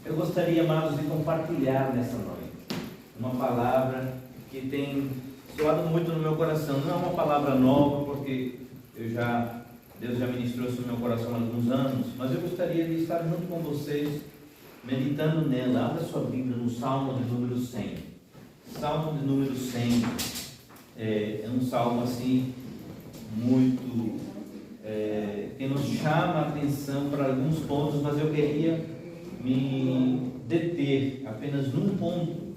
Eu gostaria, amados, de compartilhar nessa noite uma palavra que tem soado muito no meu coração. Não é uma palavra nova, porque Deus já ministrou isso no meu coração há alguns anos, mas eu gostaria de estar junto com vocês, meditando nela. Abra sua Bíblia no Salmo de número 100. Salmo de número 100 é um salmo assim, muito, que nos chama a atenção para alguns pontos, mas eu queria me deter apenas num ponto.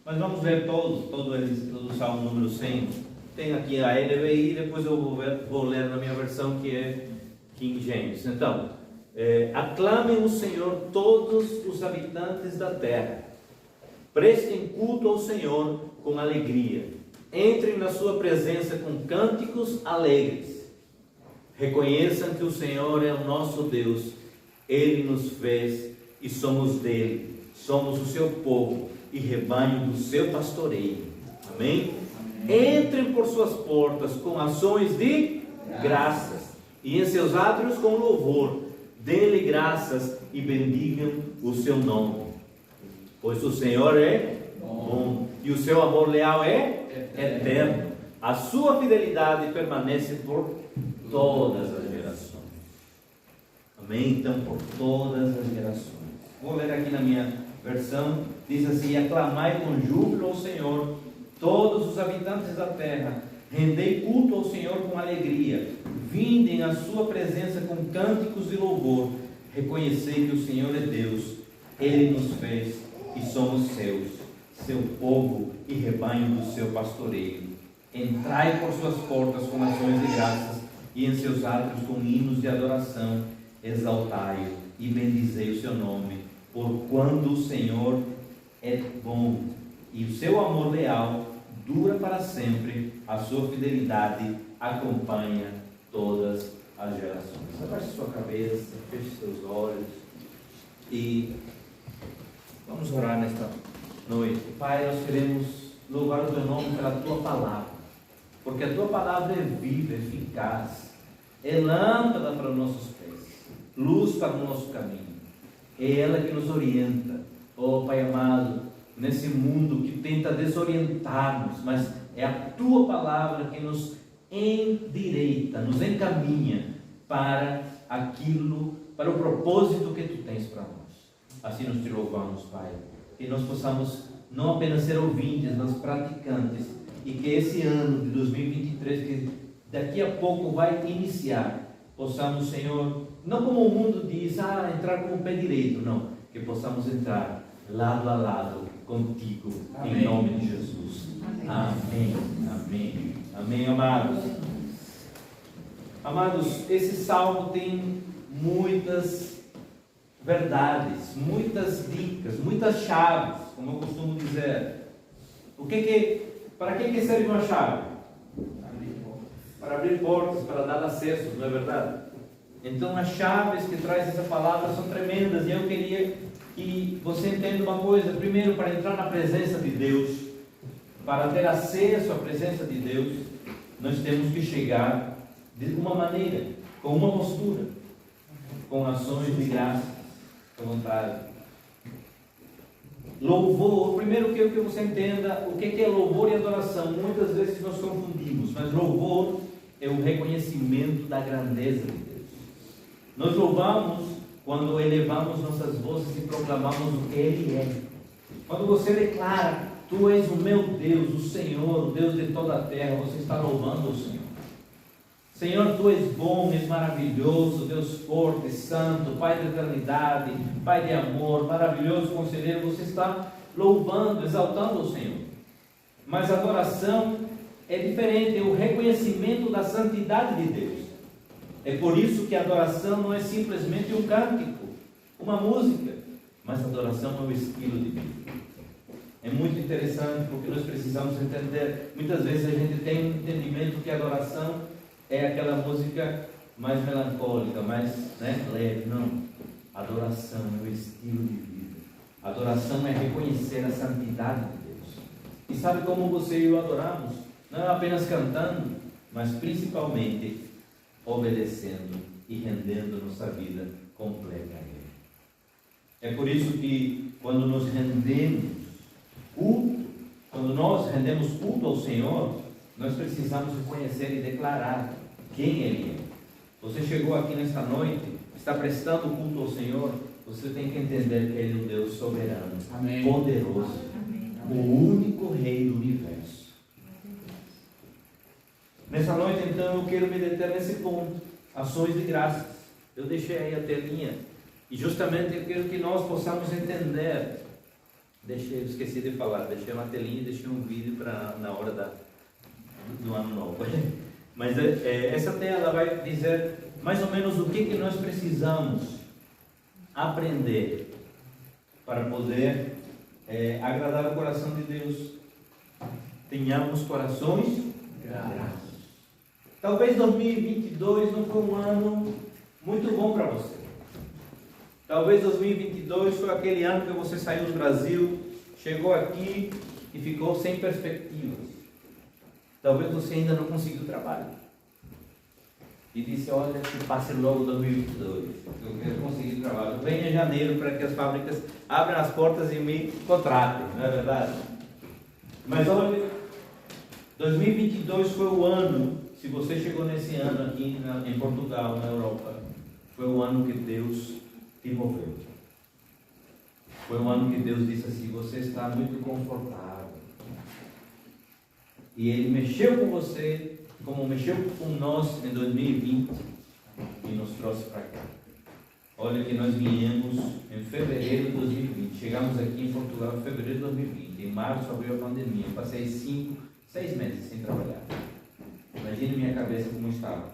Mas vamos ver todo o Salmo número 100. Tem aqui a NVI, depois eu vou ler na minha versão, que é King James. Então, aclamem o Senhor todos os habitantes da terra, prestem culto ao Senhor com alegria, entrem na sua presença com cânticos alegres, reconheçam que o Senhor é o nosso Deus, Ele nos fez e somos dele, somos o seu povo e rebanho do seu pastoreio. Amém? Entrem por suas portas com ações de graças e em seus átrios com louvor, dê-lhe graças e bendigam o seu nome, pois o Senhor é bom e o seu amor leal é eterno, a sua fidelidade permanece por todas as gerações. Amém? Então, por todas as gerações. Vou ler aqui na minha versão, diz assim: aclamai com júbilo ao Senhor todos os habitantes da terra, rendei culto ao Senhor com alegria, vindem à sua presença com cânticos de louvor, reconhecei que o Senhor é Deus, Ele nos fez e somos seus, seu povo e rebanho do seu pastoreio. Entrai por suas portas com ações de graças e em seus átrios com hinos de adoração, exaltai-o e bendizei o seu nome, porquanto o Senhor é bom e o seu amor leal dura para sempre, a sua fidelidade acompanha todas as gerações. Abaixe sua cabeça, feche seus olhos e vamos orar nesta noite. Pai, nós queremos louvar o teu nome pela tua palavra, porque a tua palavra é viva, eficaz, é lâmpada para os nossos pés, luz para o nosso caminho. É ela que nos orienta, oh Pai amado, nesse mundo que tenta desorientar-nos, mas é a tua palavra que nos endireita, nos encaminha para aquilo, para o propósito que tu tens para nós. Assim nós te louvamos, Pai, que nós possamos não apenas ser ouvintes, mas praticantes, e que esse ano de 2023, que daqui a pouco vai iniciar, possamos, Senhor, não como o mundo diz, entrar com o pé direito, não, que possamos entrar lado a lado contigo, amém, em nome de Jesus. Amém, amém, amém, amados. Amados, esse salmo tem muitas verdades, muitas dicas, muitas chaves, como eu costumo dizer. Para que serve uma chave? Para abrir portas, para dar acesso, não é verdade? Então as chaves que traz essa palavra são tremendas, e eu queria que você entenda uma coisa. Primeiro, para entrar na presença de Deus, para ter acesso à presença de Deus, nós temos que chegar de uma maneira, com uma postura, com ações de graça, com vontade. Louvor, primeiro eu quero que você entenda o que é louvor e adoração. Muitas vezes nós confundimos, mas louvor é o reconhecimento da grandeza de Deus. Nós louvamos quando elevamos nossas vozes e proclamamos o que Ele é. Quando você declara, tu és o meu Deus, o Senhor, o Deus de toda a terra, você está louvando o Senhor. Senhor, tu és bom, és maravilhoso, Deus forte, santo, Pai da eternidade, Pai de amor, maravilhoso conselheiro. Você está louvando, exaltando o Senhor. Mas a adoração é diferente, é o reconhecimento da santidade de Deus. É por isso que a adoração não é simplesmente um cântico, uma música, mas a adoração é um estilo de vida. É muito interessante, porque nós precisamos entender. Muitas vezes a gente tem um entendimento que a adoração é aquela música mais melancólica, mais leve. Não. Adoração é o estilo de vida. Adoração é reconhecer a santidade de Deus. E sabe como você e eu adoramos? Não é apenas cantando, mas principalmente obedecendo e rendendo nossa vida completa a Ele. É por isso que quando nos rendemos culto, quando nós rendemos culto ao Senhor, nós precisamos reconhecer e declarar quem Ele é. Você chegou aqui nesta noite, está prestando culto ao Senhor, você tem que entender que Ele é um Deus soberano, Amém. poderoso, Amém. o único Rei do universo. Nessa noite, então, eu quero me deter nesse ponto, ações de graças. Eu deixei aí a telinha, e justamente eu quero que nós possamos entender. Esqueci de falar, deixei uma telinha e deixei um vídeo para na hora do ano novo. Mas essa tela vai dizer mais ou menos o que nós precisamos aprender para poder agradar o coração de Deus. Tenhamos corações gratos. Talvez 2022 não foi um ano muito bom para você. Talvez 2022 foi aquele ano que você saiu do Brasil, chegou aqui e ficou sem perspectivas. Talvez você ainda não conseguiu trabalho. E disse, olha, que passe logo 2022. Eu quero conseguir trabalho. Venha em janeiro para que as fábricas abram as portas e me contratem, não é verdade? Mas olha, 2022 foi o ano, se você chegou nesse ano aqui em Portugal, na Europa, foi o ano que Deus te moveu. Foi um ano que Deus disse assim, você está muito confortável. E Ele mexeu com você, como mexeu com nós em 2020 e nos trouxe para cá. Olha que nós viemos em fevereiro de 2020, chegamos aqui em Portugal em fevereiro de 2020, em março abriu a pandemia, eu passei 6 meses sem trabalhar. Imagine minha cabeça como estava.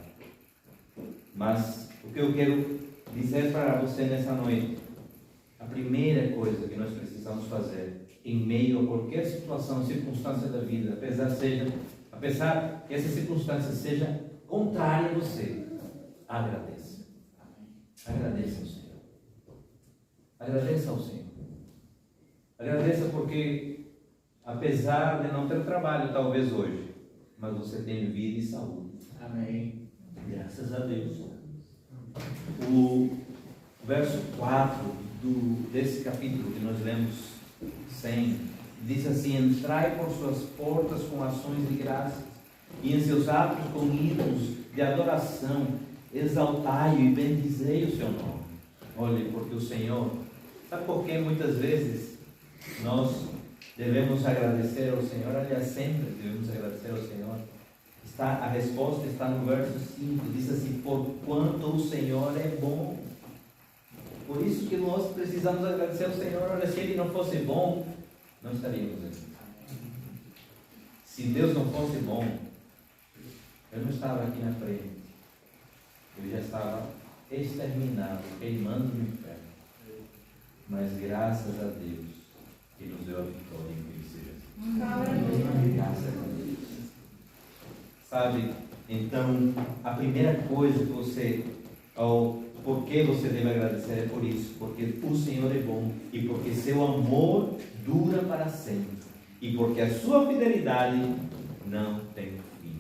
Mas o que eu quero dizer para você nessa noite, a primeira coisa que nós precisamos fazer em meio a qualquer situação, circunstância da vida, apesar que essa circunstância seja contrária a você, agradeça. Agradeça ao Senhor. Agradeça ao Senhor. Agradeça porque, apesar de não ter trabalho talvez hoje, mas você tem vida e saúde. Amém. Graças a Deus. O verso 4 desse capítulo que nós lemos 100, diz assim, entrai por suas portas com ações de graça, e em seus atos com hinos de adoração, exaltai-o e bendizei o seu nome. Olhe, porque o Senhor, sabe por que muitas vezes nós devemos agradecer ao Senhor? Aliás, sempre devemos agradecer ao Senhor. A resposta está no verso 5, diz assim, porquanto o Senhor é bom. Por isso que nós precisamos agradecer ao Senhor. Olha, se Ele não fosse bom, não estaríamos aqui. Se Deus não fosse bom, eu não estava aqui na frente. Eu já estava exterminado, queimando no inferno. Mas graças a Deus, que nos deu a vitória em Cristo Jesus. Graças a Deus. Sabe, então, a primeira coisa que você, por que você deve agradecer é por isso, porque o Senhor é bom e porque seu amor dura para sempre e porque a sua fidelidade não tem fim.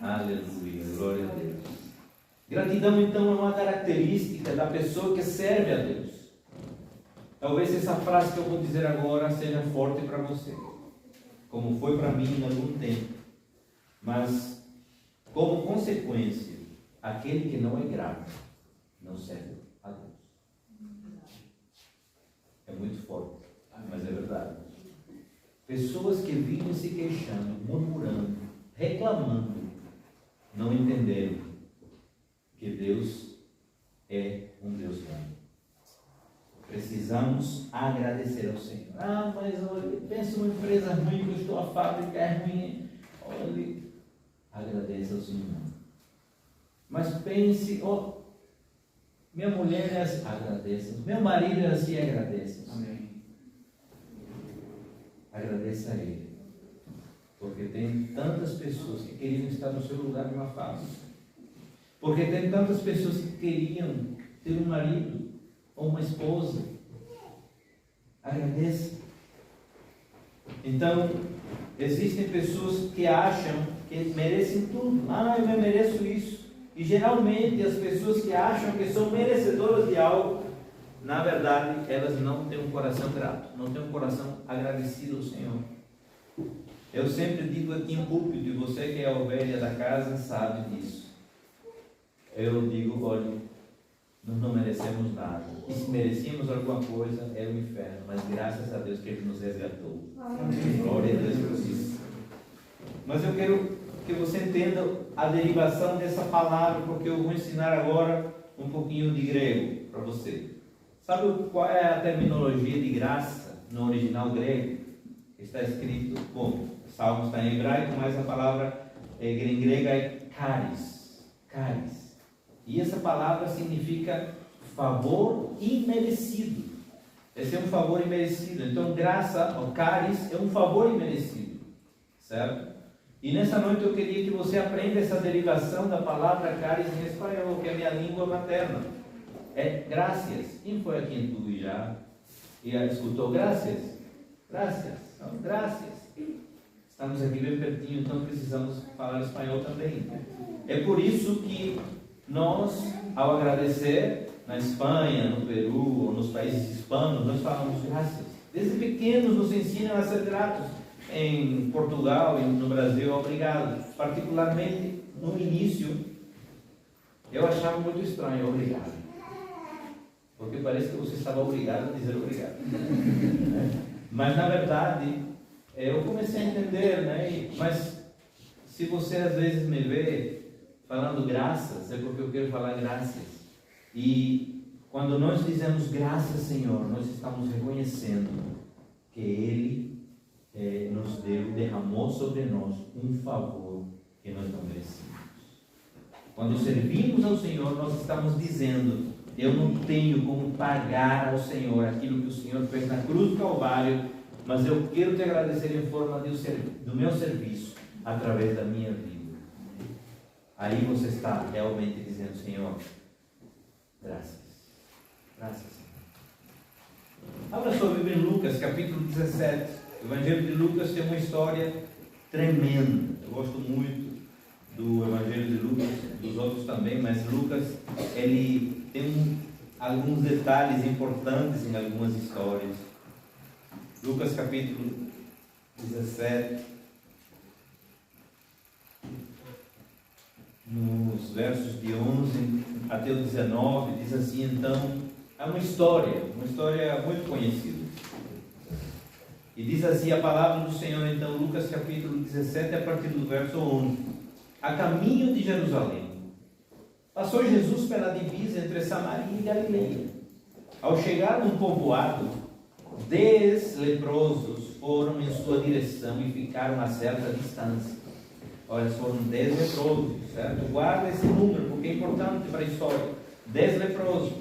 Aleluia, glória a Deus. Gratidão, então, é uma característica da pessoa que serve a Deus. Talvez essa frase que eu vou dizer agora seja forte para você, como foi para mim em algum tempo, mas como consequência, aquele que não é grato não serve a Deus. É muito forte, mas é verdade. Pessoas que vivem se queixando, murmurando, reclamando, não entenderam que Deus é um Deus bom. Precisamos agradecer ao Senhor. Mas olha, pensa numa empresa ruim, que a fábrica é ruim. Olha, agradeça ao Senhor. Mas pense, minha mulher é assim, agradeça. Meu marido é assim, agradeça. Amém. Agradeça a Ele. Porque tem tantas pessoas que queriam estar no seu lugar numa fábrica. Porque tem tantas pessoas que queriam ter um marido ou uma esposa. Agradeça. Então, existem pessoas que acham que merecem tudo. Eu mereço isso. E geralmente as pessoas que acham que são merecedoras de algo na verdade, elas não têm um coração grato, não têm um coração agradecido ao Senhor. Eu sempre digo aqui em púlpito, e você que é a ovelha da casa sabe disso. Eu digo, olha, nós não merecemos nada. E se merecíamos alguma coisa, era o inferno. Mas graças a Deus que Ele nos resgatou. Amém. Glória a Deus por isso. Mas eu quero que você entenda a derivação dessa palavra, porque eu vou ensinar agora um pouquinho de grego para você. Sabe qual é a terminologia de graça no original grego? Está escrito, bom, Salmo está em hebraico, mas a palavra em grega é charis. Charis. E essa palavra significa favor imerecido. Esse é um favor imerecido. Então, graça, ou charis, é um favor imerecido. Certo? E nessa noite eu queria que você aprenda essa derivação da palavra charis em espanhol, que é a minha língua materna. É graças. Quem foi aqui em Tui já e escutou graças? Graças. Então, graças. Estamos aqui bem pertinho, então precisamos falar espanhol também. É por isso que nós, ao agradecer, na Espanha, no Peru, ou nos países hispanos, nós falamos graças. Desde pequenos nos ensinam a ser gratos. Em Portugal e no Brasil, obrigado. Particularmente no início, eu achava muito estranho, obrigado. Porque parece que você estava obrigado a dizer obrigado. Mas na verdade, eu comecei a entender, né? Mas se você às vezes me vê falando graças, é porque eu quero falar graças. E quando nós dizemos graças, Senhor, nós estamos reconhecendo que Ele nos derramou sobre nós um favor que nós não merecíamos. Quando servimos ao Senhor, nós estamos dizendo: eu não tenho como pagar ao Senhor aquilo que o Senhor fez na cruz do Calvário, mas eu quero te agradecer em forma do meu serviço, através da minha vida. Aí você está realmente dizendo: Senhor, graças. Graças, Senhor. Abra sua Bíblia em Lucas, capítulo 17. O Evangelho de Lucas tem uma história tremenda. Eu gosto muito do Evangelho de Lucas, dos outros também, mas Lucas, ele tem alguns detalhes importantes em algumas histórias. Lucas capítulo 17, nos versos de 11 até o 19, diz assim: então, é uma história muito conhecida. E diz assim a palavra do Senhor, então, Lucas capítulo 17, a partir do verso 11. A caminho de Jerusalém, passou Jesus pela divisa entre Samaria e Galileia. Ao chegar num povoado, 10 leprosos foram em sua direção e ficaram a certa distância. Olha, foram 10 leprosos, certo? Guarda esse número, porque é importante para a história. 10 leprosos.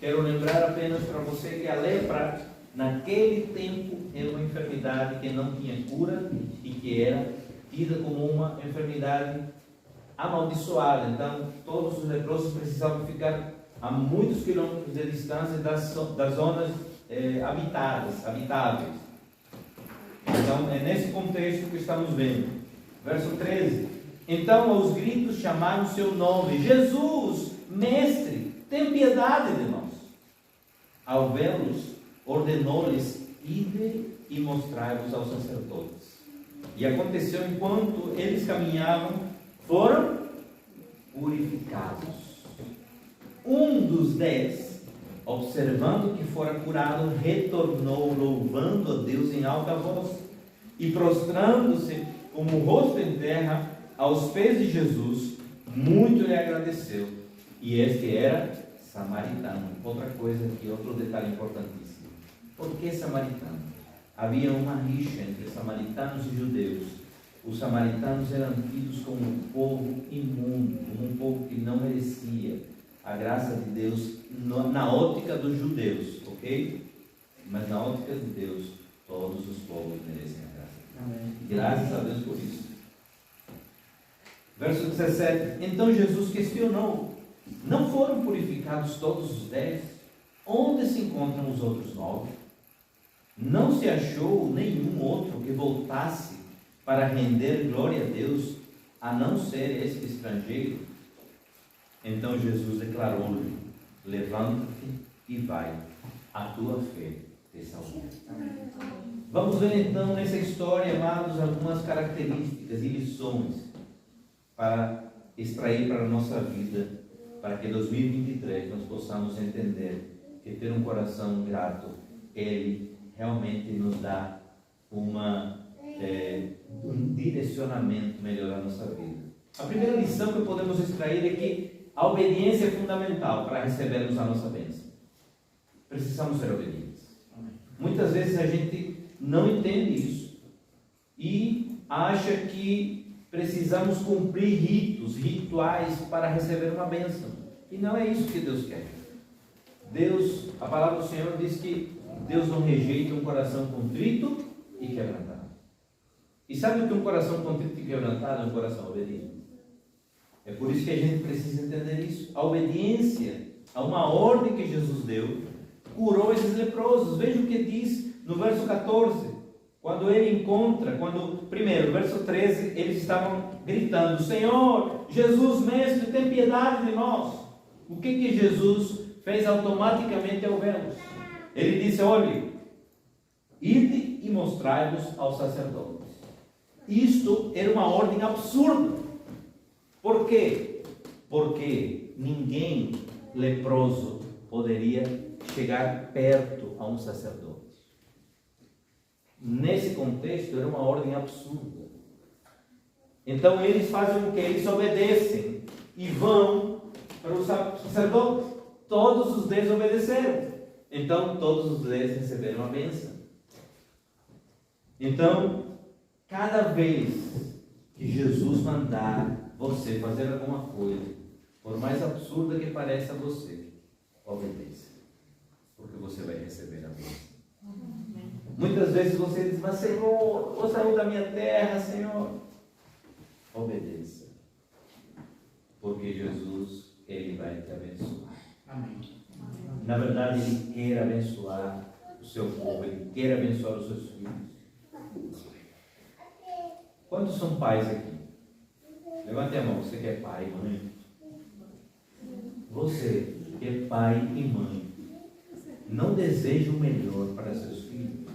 Quero lembrar apenas para você que a lepra, naquele tempo, era uma enfermidade que não tinha cura e que era tida como uma enfermidade amaldiçoada. Então, todos os leprosos precisavam ficar a muitos quilômetros de distância das zonas habitáveis. Então, é nesse contexto que estamos vendo. Verso 13. Então, aos gritos chamaram seu nome: Jesus, Mestre, tem piedade de nós. Ao vê-los, ordenou-lhes: ide e mostrai-vos aos sacerdotes. E aconteceu, enquanto eles caminhavam, foram purificados. Um dos 10, observando que fora curado, retornou louvando a Deus em alta voz e prostrando-se com o rosto em terra aos pés de Jesus, muito lhe agradeceu. E este era samaritano. Outra coisa aqui, outro detalhe importantíssimo. Por que samaritano? Havia uma rixa entre samaritanos e judeus. Os samaritanos eram tidos como um povo imundo, como um povo que não merecia a graça de Deus na ótica dos judeus, ok? Mas na ótica de Deus, todos os povos merecem a graça. Amém. Graças a Deus por isso. Verso 17. Então Jesus questionou: não foram purificados todos os 10? Onde se encontram os outros 9? Não se achou nenhum outro que voltasse para render glória a Deus, a não ser este estrangeiro? Então Jesus declarou-lhe: levanta-te, e vai, a tua fé te salvou. Vamos ver então nessa história, amados, algumas características e lições para extrair para a nossa vida, para que em 2023 nós possamos entender que ter um coração grato, ele realmente nos dá um direcionamento melhor à nossa vida. A primeira lição que podemos extrair é que a obediência é fundamental para recebermos a nossa bênção. Precisamos ser obedientes. Muitas vezes a gente não entende isso e acha que precisamos cumprir rituais para receber uma bênção. E não é isso que Deus quer. Deus, a palavra do Senhor diz que Deus não rejeita um coração contrito e quebrantado. E sabe o que um coração contrito e quebrantado é? Um coração obediente. É por isso que a gente precisa entender isso. A obediência a uma ordem que Jesus deu curou esses leprosos. Veja o que diz no verso 14. Quando ele encontra, primeiro, verso 13, eles estavam gritando: Senhor, Jesus, Mestre, tem piedade de nós. O que Jesus fez automaticamente ao vê-los? Ele disse: olhe, ide e mostrai-vos aos sacerdotes. Isto era uma ordem absurda. Por quê? Porque ninguém leproso poderia chegar perto a um sacerdote. Nesse contexto era uma ordem absurda. Então eles fazem o que? Eles obedecem e vão para o sacerdote. Todos os 10 obedeceram. Então todos os 10 receberam a bênção. Então, cada vez que Jesus mandar você fazer alguma coisa, por mais absurda que pareça a você, obedeça, porque você vai receber a bênção. Muitas vezes você diz: mas Senhor, vou sair da minha terra, Senhor. Obedeça, porque Jesus, Ele vai te abençoar. Amém. Na verdade, Ele quer abençoar o seu povo, Ele quer abençoar os seus filhos. Quantos são pais aqui? Levante a mão, você que é pai e mãe. Você que é pai e mãe, não deseja o melhor para seus filhos.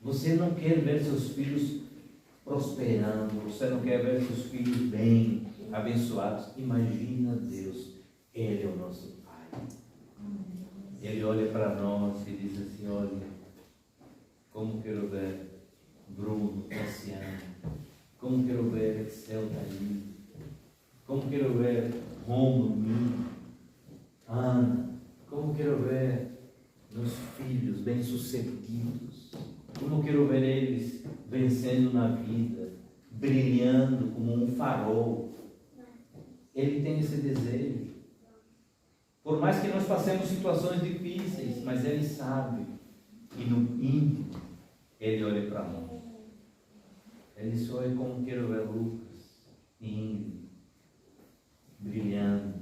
Você não quer ver seus filhos prosperando, você não quer ver seus filhos bem, abençoados. Imagina Deus, Ele é o nosso Pai. Ele olha para nós e diz assim: olha, como quero ver Bruno, Cassiano, como quero ver Excel Daí, como quero ver Romulo, Nino, Ana, como quero ver meus filhos bem-sucedidos, como quero ver eles vencendo na vida, brilhando como um farol. Ele tem esse desejo. Por mais que nós passemos situações difíceis, mas Ele sabe, e no íntimo Ele olha para nós. Ele diz: olha como quero ver Lucas e Ingrid brilhando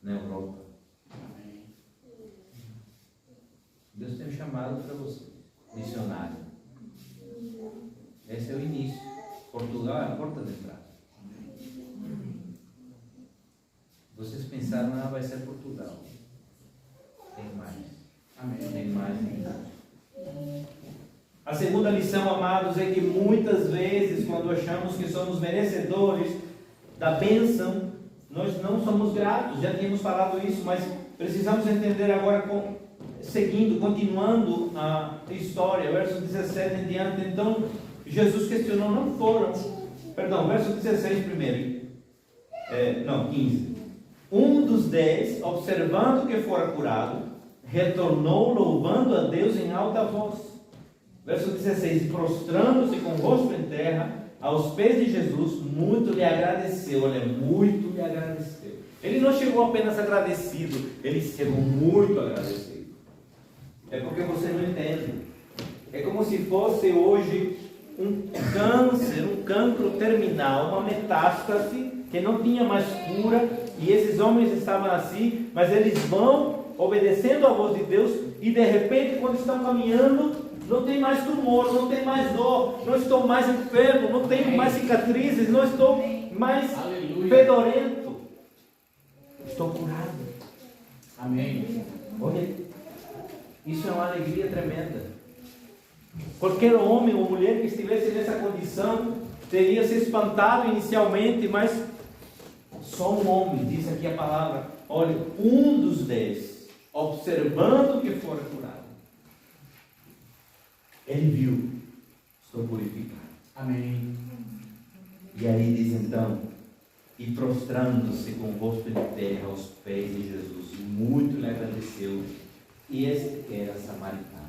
na Europa. Deus tem um chamado para você, missionário. Esse é o início. Portugal é a porta de entrada. Vocês pensaram: ah, vai ser Portugal. Tem mais. Amém. Tem mais ainda. A segunda lição, amados, é que muitas vezes, quando achamos que somos merecedores da bênção, nós não somos gratos. Já tínhamos falado isso, mas precisamos entender agora, continuando a história, verso 17 em diante. Então, Jesus questionou, verso 16 primeiro, 15. Um dos 10, observando que fora curado, retornou louvando a Deus em alta voz. Verso 16, prostrando-se com o rosto em terra, aos pés de Jesus, muito lhe agradeceu. Olha, muito lhe agradeceu. Ele não chegou apenas agradecido, ele chegou muito agradecido. É porque você não entende. É como se fosse hoje um câncer, um cancro terminal, uma metástase que não tinha mais cura, e esses homens estavam assim, mas eles vão obedecendo a voz de Deus, e de repente, quando estão caminhando, não tem mais tumor, não tem mais dor, não estou mais enfermo, não tenho mais cicatrizes, não estou mais fedorento. Estou curado. Amém. Olha, isso é uma alegria tremenda. Qualquer homem ou mulher que estivesse nessa condição teria se espantado inicialmente, mas só um homem, diz aqui a palavra, olha, um dos 10, observando que fora curado, ele viu, estou purificado. Amém. E aí diz então, e prostrando-se com o rosto em terra aos pés de Jesus, muito lhe agradeceu, e este era samaritano.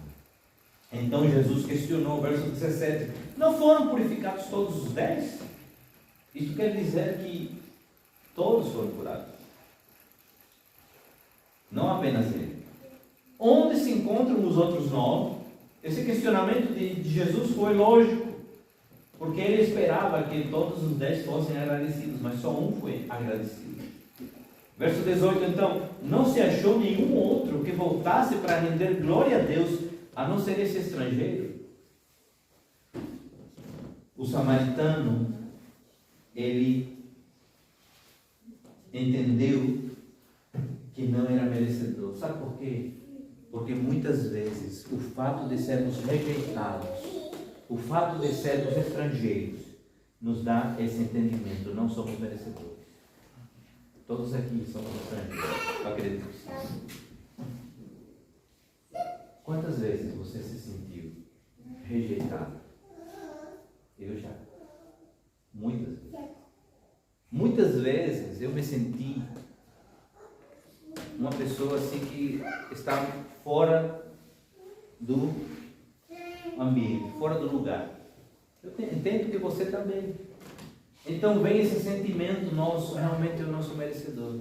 Então Jesus questionou, verso 17, não foram purificados todos os 10? Isso quer dizer que todos foram curados, não apenas ele. Onde se encontram os outros 9? Esse questionamento de Jesus foi lógico, porque ele esperava que todos os 10 fossem agradecidos, mas só um foi agradecido. Verso 18, então, não se achou nenhum outro que voltasse para render glória a Deus, a não ser esse estrangeiro. O samaritano, ele entendeu que não era merecedor. Sabe por quê? Porque muitas vezes o fato de sermos rejeitados, o fato de sermos estrangeiros, nos dá esse entendimento, não somos merecedores. Todos aqui somos estrangeiros, eu acredito que sim. Quantas vezes você se sentiu rejeitado? Eu já. Muitas vezes. Muitas vezes eu me senti uma pessoa assim que estava fora do ambiente, fora do lugar. Eu entendo que você também. Então vem esse sentimento nosso, realmente eu não sou merecedor.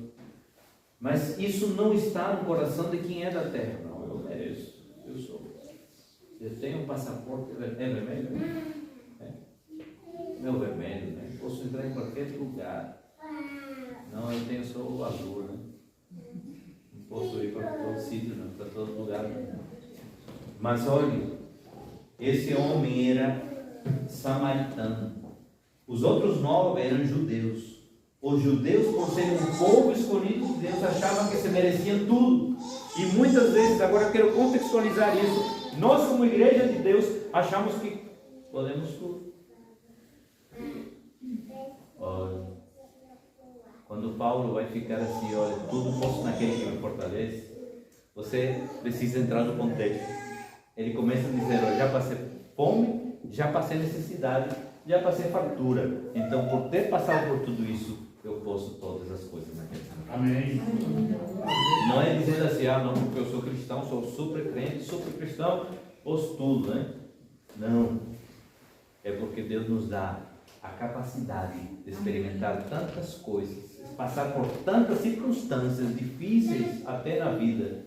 Mas isso não está no coração de quem é da terra. Não, eu mereço, eu sou. Eu tenho um passaporte, é vermelho? É. Meu vermelho, né? Posso entrar em qualquer lugar. Não, eu tenho só o azul, né? Não posso ir para todo sítio, não, para todo lugar. Não. Mas olhe, esse homem era samaritano. Os outros 9 eram judeus. Os judeus, por serem um povo escolhido de Deus, achavam que se mereciam tudo. E muitas vezes, agora eu quero contextualizar isso, nós como igreja de Deus, achamos que podemos tudo. Olha, quando Paulo vai ficar assim, olha, tudo posso naquele que me fortalece, você precisa entrar no contexto. Ele começa a dizer, olha, já passei fome, já passei necessidade, já passei fartura. Então, por ter passado por tudo isso, eu posso todas as coisas naquele tempo. Amém. Não é dizendo assim, não, porque eu sou cristão, sou super crente, super cristão, posso tudo, né? Não. É porque Deus nos dá a capacidade de experimentar tantas coisas, passar por tantas circunstâncias difíceis até na vida,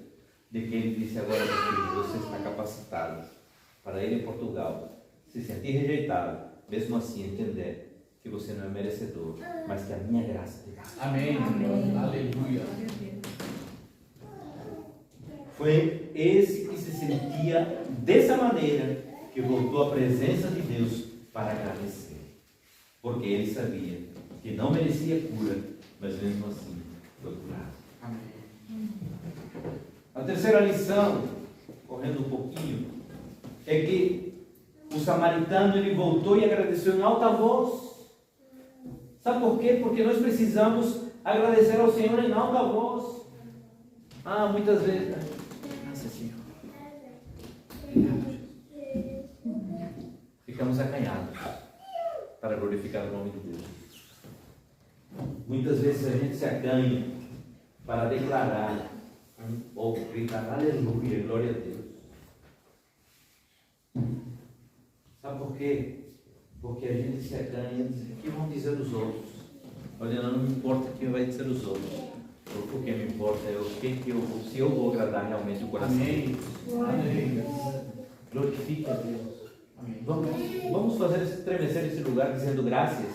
de que Ele disse agora, meu filho, você está capacitado para ir em Portugal, se sentir rejeitado, mesmo assim entender que você não é merecedor, mas que a minha graça te dá. Amém. Aleluia. Foi esse que se sentia dessa maneira que voltou à presença de Deus para agradecer, porque ele sabia que não merecia cura, mas mesmo assim foi curado. Amém. A terceira lição, correndo um pouquinho, é que o samaritano ele voltou e agradeceu em alta voz. Sabe por quê? Porque nós precisamos agradecer ao Senhor em alta voz. Muitas vezes. Nossa Senhor. Obrigado, Jesus. Ficamos acanhados para glorificar o nome de Deus. Muitas vezes a gente se acanha para declarar ou gritar aleluia, glória a Deus. Sabe por quê? Porque a gente se acanha e diz, o que vão dizer os outros? Olha, não me importa o que vai dizer os outros. O que me importa é se eu vou agradar realmente o coração. Amém. Amém. Glorifique a Deus. Amém. Vamos fazer estremecer esse lugar dizendo graças.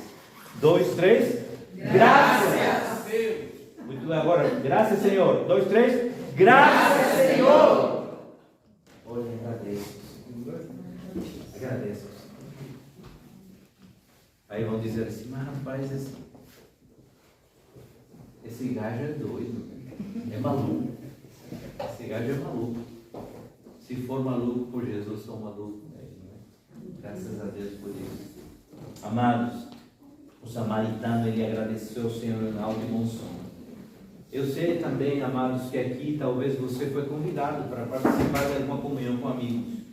2, 3. Graças! Muito bem, agora, graças, Senhor. 2, 3. Graças, Senhor! Olha, agradeço. Agradeço. Aí vão dizer assim, mas rapaz, esse gajo é doido, é maluco. Esse gajo for maluco por Jesus, sou maluco mesmo, né? Graças a Deus por isso. Amados, o samaritano, ele agradeceu ao Senhor em alto e bom som. Eu sei também, amados, que aqui talvez você foi convidado para participar de alguma comunhão com amigos.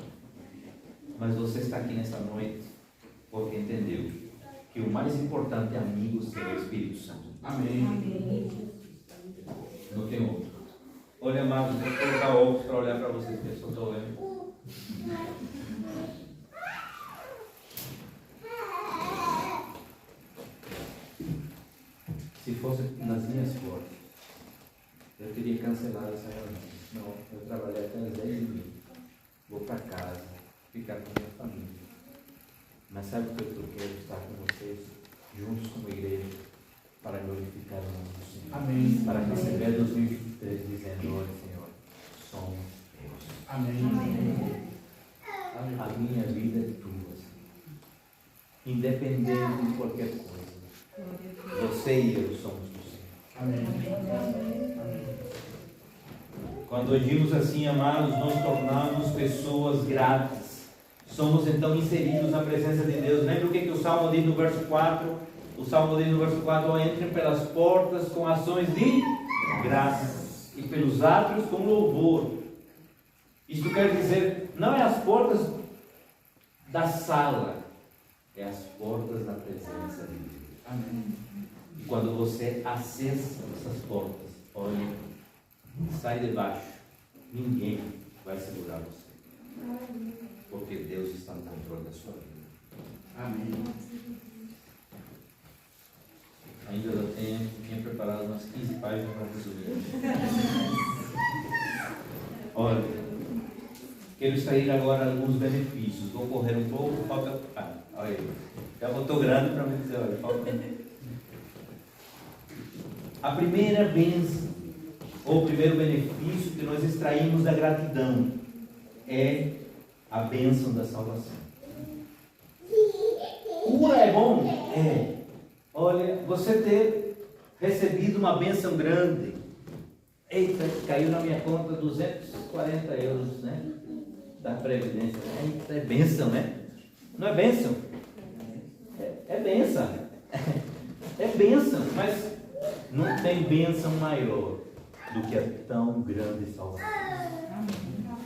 Mas você está aqui nessa noite porque entendeu que o mais importante amigo é o Espírito Santo. Amém. Não tem outro. Olha, amados, eu vou colocar óculos para olhar para vocês, porque eu só estou olhando. Se fosse nas minhas portas, eu teria cancelado essa reunião. Não, eu trabalhei até às 10h30. Vou para casa, ficar com minha família. Mas sabe o que eu quero? Estar com vocês, juntos como igreja, para glorificar o nome do Senhor. Amém. Para receber 2023 dizendo: olha, Senhor, somos Deus. Amém. A minha vida é tua, Senhor. Independente de qualquer coisa. Você e eu somos do Senhor. Amém. Quando agimos assim, amados, nos tornamos pessoas gratas. Somos então inseridos na presença de Deus. Lembra o que o Salmo diz no verso 4? O Salmo diz no verso 4: entrem pelas portas com ações de graças e pelos átrios com louvor. Isto quer dizer, não é as portas da sala, é as portas da presença de Deus. Amém. E quando você acessa essas portas, olha, sai de baixo, ninguém vai segurar você. Porque Deus está no controle da sua vida. Amém. Ainda eu tinha preparado umas 15 páginas para resumir. Olha, quero extrair agora alguns benefícios. Vou correr um pouco, falta. Olha aí. Já botou grande para me dizer, olha, falta. A primeira bênção, ou o primeiro benefício que nós extraímos da gratidão é a bênção da salvação. Cura é bom? É. Olha, você ter recebido uma bênção grande. Eita, caiu na minha conta 240 euros, né? Da Previdência. Eita, é bênção, né? Não é bênção? É bênção. É bênção, mas não tem bênção maior do que a tão grande salvação.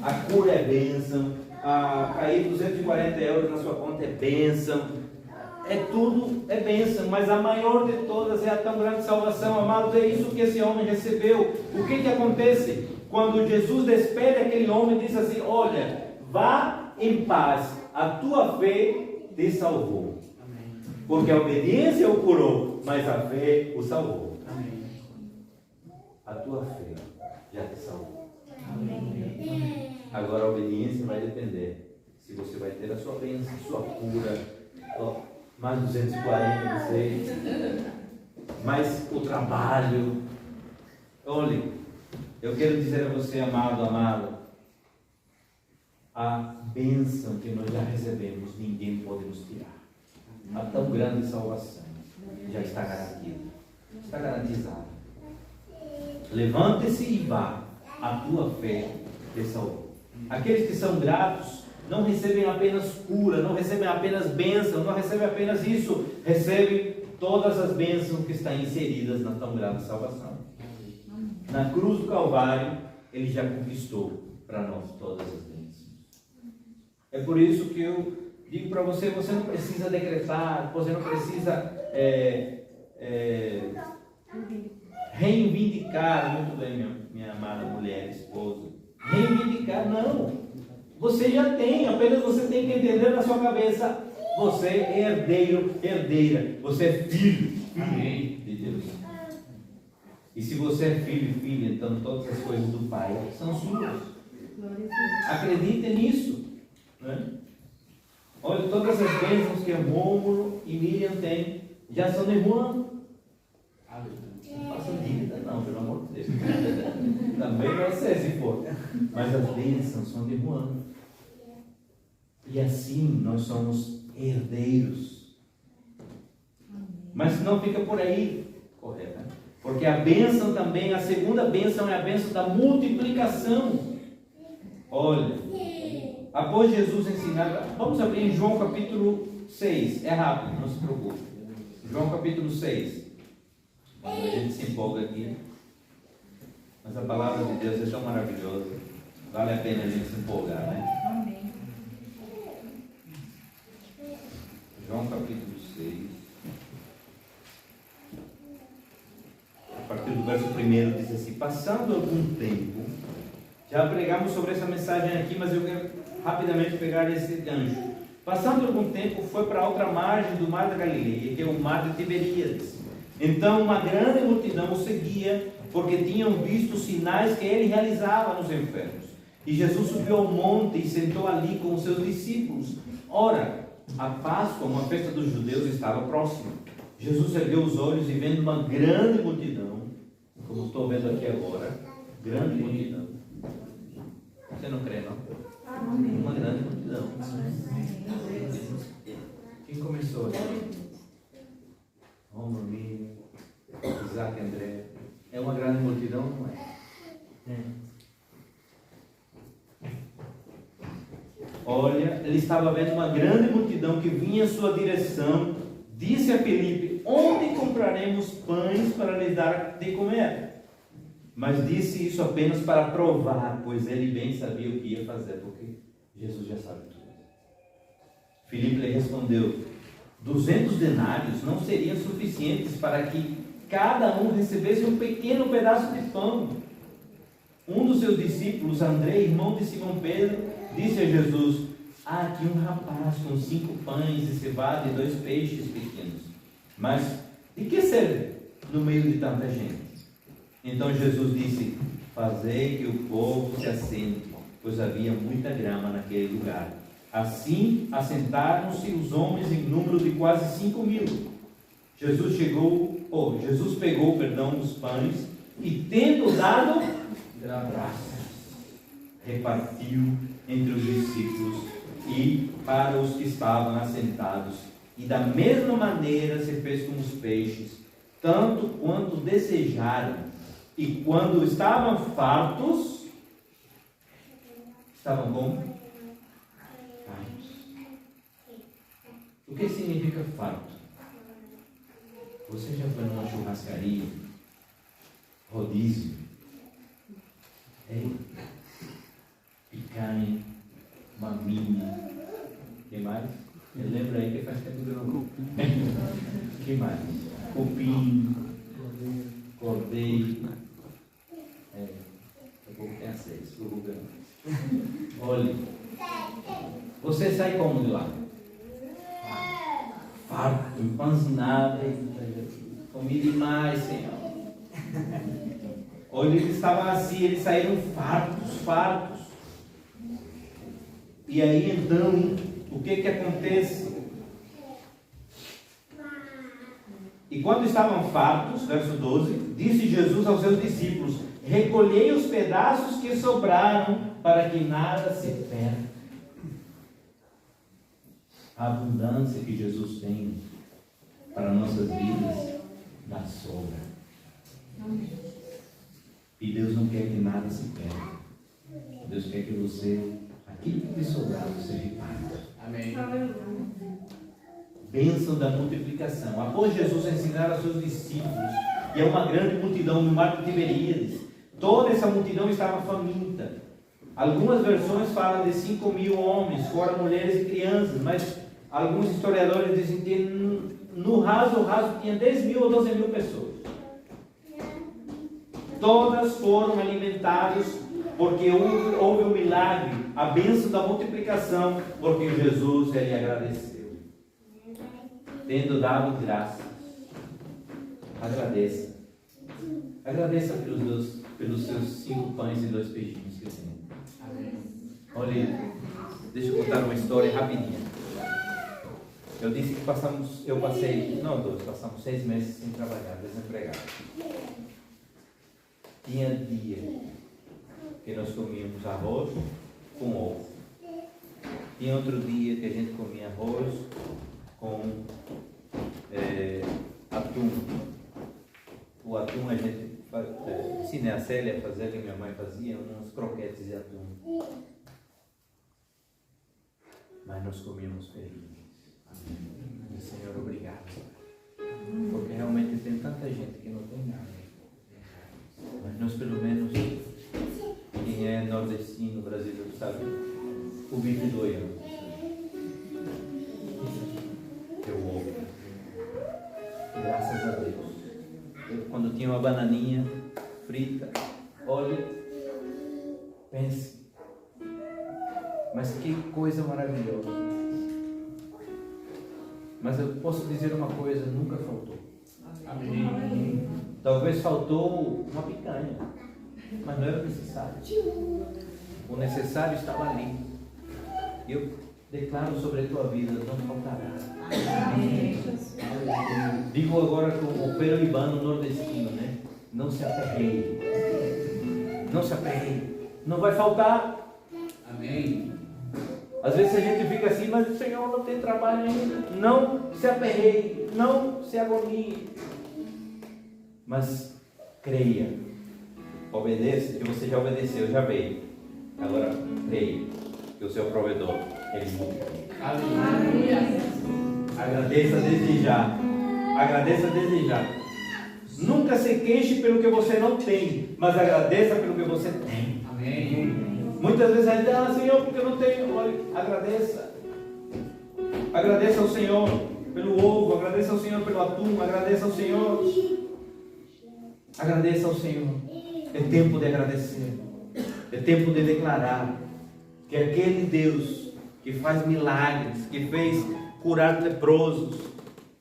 A cura é bênção. A cair 240 euros na sua conta é bênção. É tudo, é bênção, mas a maior de todas é a tão grande salvação, amados. É isso que esse homem recebeu. O que acontece? Quando Jesus despede aquele homem, diz assim: olha, vá em paz, a tua fé te salvou. Amém. Porque a obediência o curou, mas a fé o salvou. Amém. A tua fé já te salvou. Amém. Agora a obediência vai depender se você vai ter a sua bênção, sua cura, mais 240, não sei, mais o trabalho. Olha, eu quero dizer a você, amado, amada, a bênção que nós já recebemos, ninguém pode nos tirar. A tão grande salvação já está garantida, está garantizada. Levante-se e vá, a tua fé te salvou. Aqueles que são gratos não recebem apenas cura, não recebem apenas bênção, não recebem apenas isso, recebem todas as bênçãos que estão inseridas na tão grande salvação. Na cruz do Calvário, Ele já conquistou para nós todas as bênçãos. É por isso que eu digo para você, você não precisa decretar, você não precisa reivindicar, muito bem, minha amada mulher, esposa, reivindicar, não. Você já tem, apenas você tem que entender na sua cabeça, você é herdeiro, herdeira, você é filho de Deus. E se você é filho e filha, então todas as coisas do Pai são suas. Acredite nisso, né? Olha, todas as bênçãos que Rômulo e Miriam têm, já são de Juan. Não faça dívida não, pelo amor de Deus. Também vai ser se for. Mas as bênçãos são de Juan. E assim nós somos herdeiros. Mas não fica por aí, correto, né? Porque a bênção também, a segunda bênção é a bênção da multiplicação. Olha, após Jesus ensinar, vamos abrir em João capítulo 6, é rápido, não se preocupe. João capítulo 6. A gente se empolga aqui, mas a palavra de Deus é tão maravilhosa, vale a pena a gente se empolgar, né? Amém. João capítulo 6, a partir do verso 1 diz assim: passando algum tempo, já pregamos sobre essa mensagem aqui, mas eu quero rapidamente pegar esse gancho. Passando algum tempo, foi para a outra margem do mar da Galileia, que é o mar de Tiberíades. Então uma grande multidão o seguia, porque tinham visto os sinais que ele realizava nos enfermos. E Jesus subiu ao monte e sentou ali com os seus discípulos. Ora, a Páscoa, uma festa dos judeus, estava próxima. Jesus ergueu os olhos e vendo uma grande multidão, como estou vendo aqui agora, grande multidão. Você não crê, não? Amém. Uma grande multidão. Quem começou aqui? Romaninho, Isaac, André. É uma grande multidão, não é? Olha, ele estava vendo uma grande multidão que vinha em sua direção. Disse a Filipe: onde compraremos pães para lhes dar de comer? Mas disse isso apenas para provar, pois ele bem sabia o que ia fazer, porque Jesus já sabe tudo. Filipe lhe respondeu: 200 denários não seriam suficientes para que cada um recebesse um pequeno pedaço de pão. Um dos seus discípulos, André, irmão de Simão Pedro, disse a Jesus: há aqui um rapaz com 5 pães de cevada e 2 peixes pequenos. Mas de que serve no meio de tanta gente? Então Jesus disse: fazei que o povo se assente, pois havia muita grama naquele lugar. Assim assentaram-se os homens em número de quase 5.000. Jesus pegou os pães e, tendo dado graças, repartiu entre os discípulos e para os que estavam assentados. E da mesma maneira se fez com os peixes, tanto quanto desejaram. E quando estavam fartos, estavam como? Fartos. O que significa farto? Você já foi numa churrascaria? Rodízio? Picanha, maminha. Que mais? Eu lembro aí que faz tempo que eu não. Que mais? Cupim, cordeiro. Daqui a pouco tem a 6, o Rubão. Olha, você sai como de lá? Farto, empanzinado. Comi demais, Senhor. Olha, eles estavam assim, eles saíram fartos. E aí então, o que acontece? E quando estavam fartos, verso 12, disse Jesus aos seus discípulos: recolhei os pedaços que sobraram, para que nada se perca. A abundância que Jesus tem para nossas vidas dá sobra. E Deus não quer que nada se perca. Deus quer que você, aquilo que sobrar, você reparta. Amém. Bênção da multiplicação. Após Jesus ensinar aos seus discípulos, e é uma grande multidão no mar de Tiberíades, toda essa multidão estava faminta. Algumas versões falam de 5.000 homens, fora mulheres e crianças, mas alguns historiadores dizem que no raso tinha 10.000 ou 12.000 pessoas. Todas foram alimentadas, porque houve um milagre, a bênção da multiplicação, porque Jesus ele agradeceu. Tendo dado graças, agradeça. Agradeça pelos seus 5 pães e 2 peixinhos que tem. Olha, deixa eu contar uma história rapidinha. Eu disse que passamos 6 meses sem trabalhar, desempregado. Tinha dia que nós comíamos arroz com ovo. Tinha outro dia que a gente comia arroz com atum. O atum a gente ensinei a Célia a fazer, que minha mãe fazia, uns croquetes de atum. mas nós comíamos felizes. E, Senhor, obrigado. Porque realmente tem tanta gente que não tem nada. Mas nós, pelo menos, quem é nordestino, brasileiro, sabe? O bife do olho. Eu ouvo. Graças a Deus. Eu, quando tinha uma bananinha frita, olha, pense. Mas que coisa maravilhosa. Mas eu posso dizer uma coisa, nunca faltou. Amém. Talvez faltou uma picanha, mas não era necessário. O necessário estava ali. Eu declaro sobre a tua vida, não faltará. Amém. Digo agora com o peruibano nordestino, né? Não se aperreie. Não se aperreie. Não vai faltar. Amém. Às vezes a gente fica assim, mas o Senhor não tem trabalho ainda. Não se aperreie, não se agonie. Mas creia. Obedeça, que você já obedeceu, já veio. Agora creia que o seu provedor, ele multiplica. Aleluia. Agradeça desde já. Agradeça desde já. Nunca se queixe pelo que você não tem, mas agradeça pelo que você tem. Amém. Muitas vezes a gente Senhor, porque eu não tenho. Olha, agradeça. Agradeça ao Senhor pelo ovo, agradeça ao Senhor pelo atum, agradeça ao Senhor. Agradeça ao Senhor. É tempo de agradecer. É tempo de declarar que aquele Deus que faz milagres, que fez curar leprosos,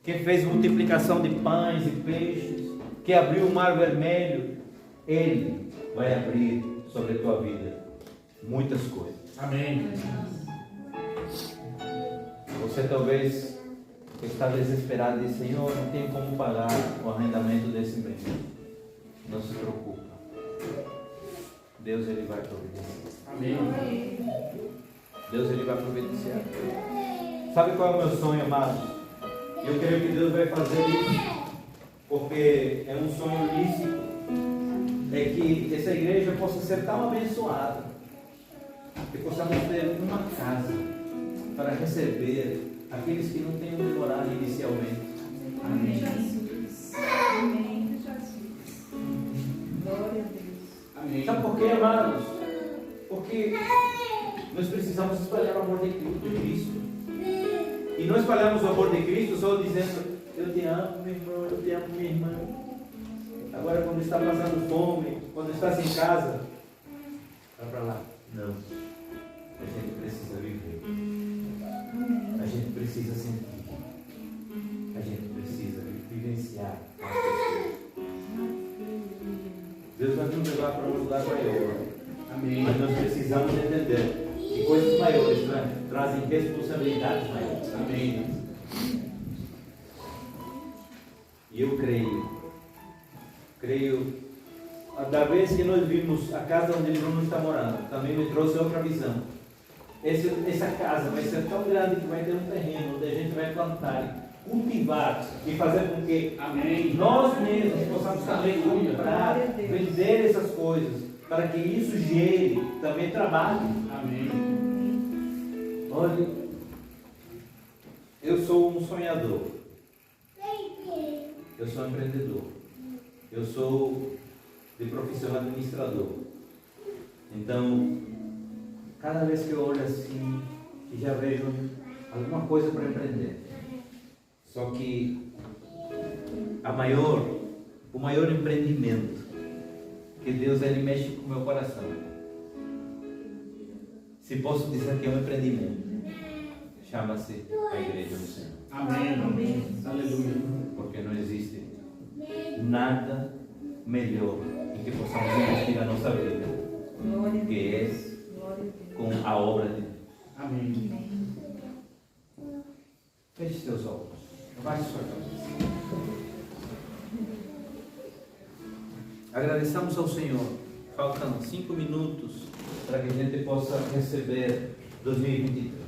que fez multiplicação de pães e peixes, que abriu o mar vermelho, Ele vai abrir sobre a tua vida muitas coisas. Amém. Você talvez está desesperado e diz, Senhor, não tenho como pagar o arrendamento desse mês. Não se preocupe. Deus, Ele vai providenciar. Amém. Deus, Ele vai providenciar. Sabe qual é o meu sonho, amados? Eu creio que Deus vai fazer isso, porque é um sonho lícito. É que essa igreja possa ser tão abençoada, que possamos ter uma casa para receber aqueles que não têm onde morar inicialmente. Amém. Amém. Glória a Deus. Amém. Sabe por quê, amados? Porque nós precisamos espalhar o amor de Cristo. E não espalhamos o amor de Cristo só dizendo, eu te amo, meu irmão, eu te amo, minha irmã. Agora, quando está passando fome, quando está sem casa, vai para lá. Não. A gente precisa viver. A gente precisa sentir. A gente precisa vivenciar. Deus vai nos levar para um lugar maior. Amém. Mas nós precisamos entender que coisas maiores, né, trazem responsabilidades maiores. Amém. E eu creio, da vez que nós vimos a casa onde Bruno está morando, também me trouxe outra visão. Essa casa vai ser tão grande que vai ter um terreno onde a gente vai plantar, cultivar e fazer com que amém, nós mesmos possamos também comprar, vender essas coisas, para que isso gere também trabalho. Amém. Olha, eu sou um sonhador. Eu sou empreendedor. Eu sou de profissão administrador. Então, cada vez que eu olho assim, já vejo alguma coisa para empreender. Só que o maior empreendimento que Deus, Ele mexe com o meu coração. Se posso dizer que é um empreendimento, chama-se a Igreja do Senhor. Amém. Amém. Aleluia. Porque não existe nada melhor em que possamos investir a nossa vida, que é com a obra de Deus. Amém. Feche seus olhos. Baixe sua cabeça. Agradeçamos ao Senhor. Faltam 5 minutos para que a gente possa receber 2023.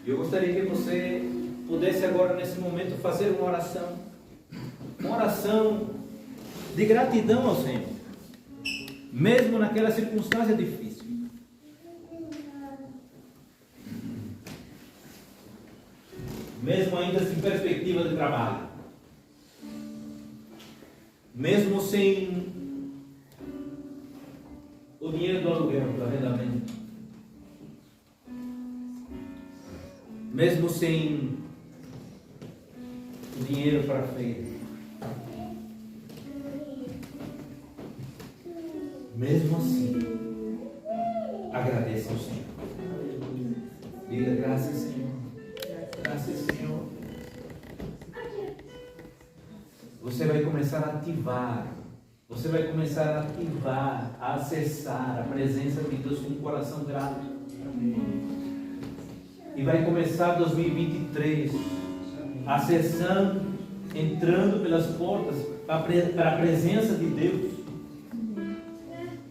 Eu gostaria que você pudesse agora, nesse momento, fazer uma oração de gratidão ao Senhor, mesmo naquela circunstância difícil. mesmo ainda sem perspectiva de trabalho, mesmo sem o dinheiro do aluguel, do arrendamento, mesmo sem o dinheiro para a feira, mesmo assim, agradeça ao Senhor. Diga graças, Senhor. Graças, Senhor. Você vai começar a ativar. Você vai começar a ativar, a acessar a presença de Deus com um coração grato. E vai começar 2023 acessando, entrando pelas portas para a presença de Deus.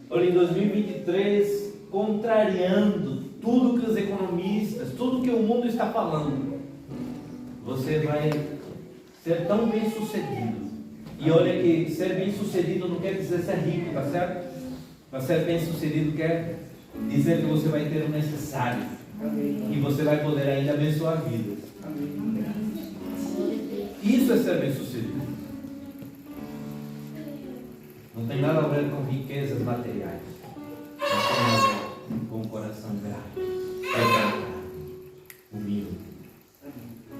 Olha, em 2023, contrariando tudo que os economistas, tudo que o mundo está falando, você vai ser tão bem sucedido. E olha que ser bem sucedido não quer dizer ser rico, tá certo? Mas ser bem sucedido quer dizer que você vai ter o necessário. E você vai poder ainda abençoar vidas. Isso é ser bem sucedido. Não tem nada a ver com riquezas materiais. Mas tem a ver com o coração grato, quebrantado, humilde,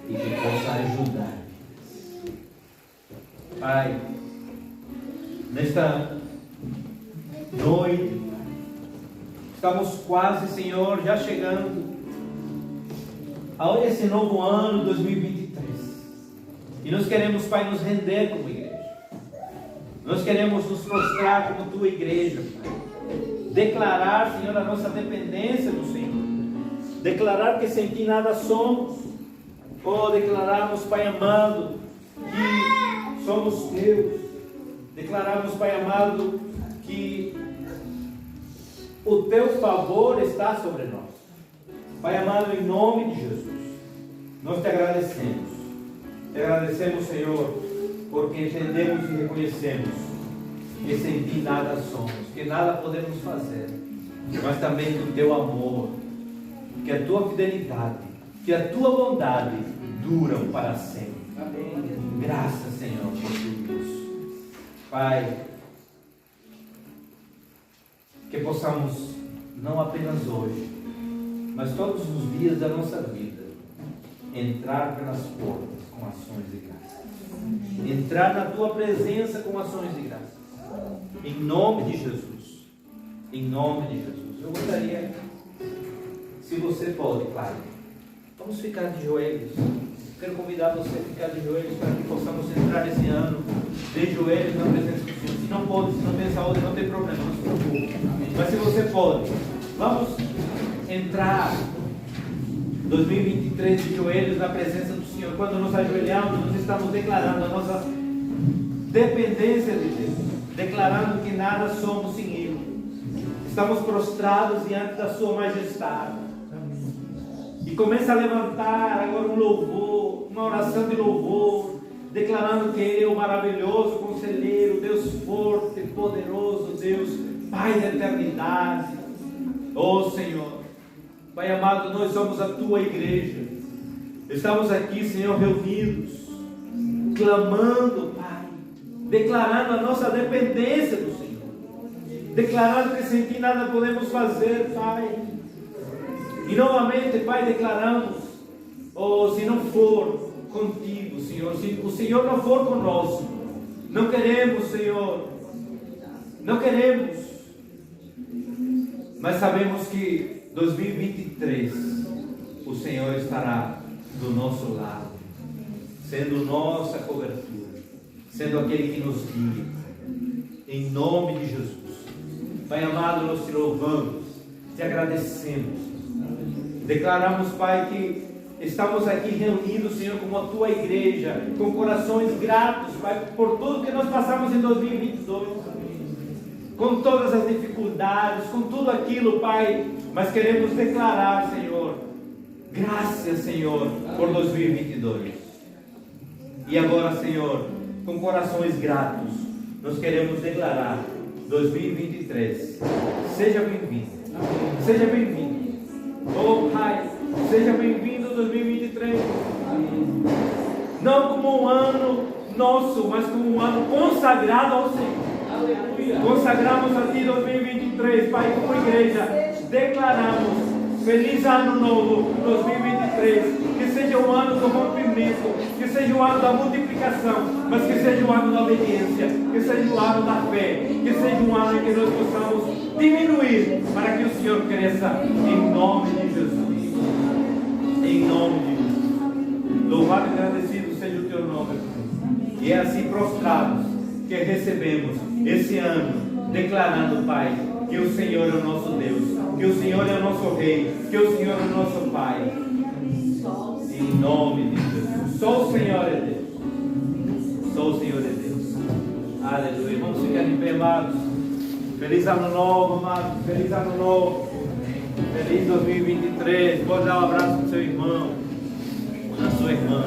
e que possa ajudar. Pai, nesta noite, estamos quase, Senhor, já chegando a esse novo ano 2023. E nós queremos, Pai, nos render como igreja. Nós queremos nos prostrar como tua igreja, Pai. Declarar, Senhor, a nossa dependência do Senhor. Declarar que sem ti nada somos. Ou declararmos, Pai amado, que somos teus. Declararmos, Pai amado, que o teu favor está sobre nós. Pai amado, em nome de Jesus, nós te agradecemos. Te agradecemos, Senhor, porque entendemos e reconhecemos que sem ti nada somos, que nada podemos fazer, mas também que o teu amor, que a tua fidelidade, que a tua bondade duram para sempre. Amém. Graças, Senhor, por tudo isso. Pai, que possamos, não apenas hoje, mas todos os dias da nossa vida, entrar pelas portas com ações de graça. Entrar na tua presença com ações de graça. Em nome de Jesus. Em nome de Jesus. Eu gostaria, se você pode, claro, vamos ficar de joelhos. Quero convidar você a ficar de joelhos para que possamos entrar esse ano de joelhos na presença do Senhor. Se não pode, se não tem saúde, não tem problema, não se preocupe. Mas se você pode, vamos entrar 2023 de joelhos na presença do Senhor. Quando nos ajoelhamos, nós estamos declarando a nossa dependência de Deus, declarando que nada somos sem Ele. Estamos prostrados diante da Sua Majestade. E começa a levantar agora um louvor, uma oração de louvor, declarando que Ele é o maravilhoso conselheiro, Deus forte, poderoso, Deus Pai da eternidade. Oh Senhor, Pai amado, nós somos a Tua igreja. Estamos aqui, Senhor, reunidos, clamando, Pai, declarando a nossa dependência do Senhor, declarando que sem Ti nada podemos fazer, Pai. E novamente, Pai, declaramos, oh, se não for contigo, Senhor, se o Senhor não for conosco, não queremos, Senhor, não queremos, mas sabemos que 2023 o Senhor estará do nosso lado, sendo nossa cobertura, sendo aquele que nos guia, em nome de Jesus. Pai amado, nós te louvamos, te agradecemos, declaramos, Pai, que estamos aqui reunidos, Senhor, como a Tua igreja, com corações gratos, Pai, por tudo que nós passamos em 2022, com todas as dificuldades, com tudo aquilo, Pai, mas queremos declarar, Senhor, graças, Senhor, por 2022. E agora, Senhor, com corações gratos, nós queremos declarar 2023. Seja bem-vindo. Seja bem-vindo. Oh, Pai, seja bem-vindo 2023. não como um ano nosso, mas como um ano consagrado ao Senhor. Aleluia. Consagramos a Ti 2023, Pai, como igreja, declaramos feliz ano novo 2023. Que seja o ano do rompimento, que seja o ano da multiplicação, mas que seja o ano da obediência, que seja o ano da fé, que seja um ano em que nós possamos diminuir para que o Senhor cresça, em nome de Jesus. Em nome de Jesus. Louvado e agradecido seja o Teu nome. E é assim prostrados que recebemos esse ano, declarando, Pai, que o Senhor é o nosso Deus, que o Senhor é o nosso Rei, que o Senhor é o nosso Pai. Em nome de Jesus. Só o Senhor é Deus. Só o Senhor é Deus. Aleluia. Vamos ficar de pé, amados. Feliz ano novo, amados. Feliz ano novo. Feliz 2023. Pode dar um abraço para o seu irmão, para a sua irmã.